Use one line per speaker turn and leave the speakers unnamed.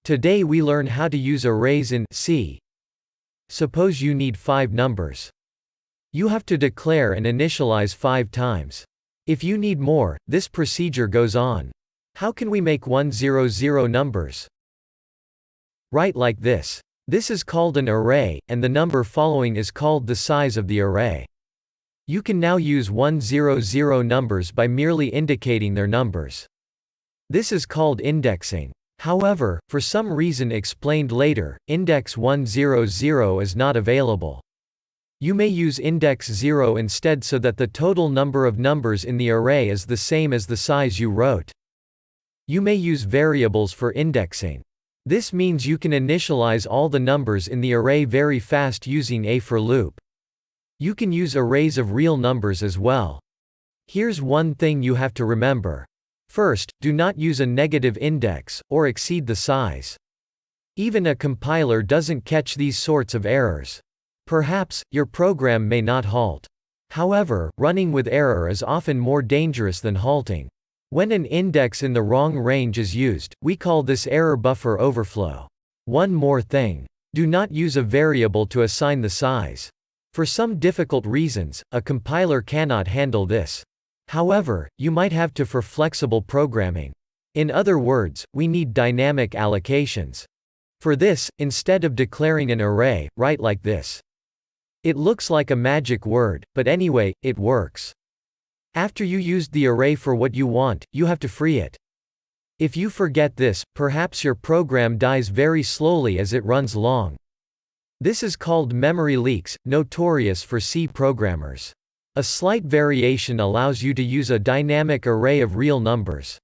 Today we learn how to use arrays in C. Suppose you need 5 numbers. You have to declare and initialize 5 times. If you need more, this procedure goes on. How can we make 100 numbers? Write like this. This is called an array, and the number following is called the size of the array. You can now use 100 numbers by merely indicating their numbers. This is called indexing. However, for some reason explained later, index 100 is not available. You may use index 0 instead so that the total number of numbers in the array is the same as the size you wrote. You may use variables for indexing. This means you can initialize all the numbers in the array very fast using a for loop. You can use arrays of real numbers as well. Here's one thing you have to remember. First, do not use a negative index, or exceed the size. Even a compiler doesn't catch these sorts of errors. Perhaps, your program may not halt. However, running with error is often more dangerous than halting. When an index in the wrong range is used, we call this error buffer overflow. One more thing. Do not use a variable to assign the size. For some difficult reasons, a compiler cannot handle this. However, you might have to for flexible programming. In other words, we need dynamic allocations. For this, instead of declaring an array, write like this. It looks like a magic word, but anyway, it works. After you used the array for what you want, you have to free it. If you forget this, perhaps your program dies very slowly as it runs long. This is called memory leaks, notorious for C programmers. A slight variation allows you to use a dynamic array of real numbers.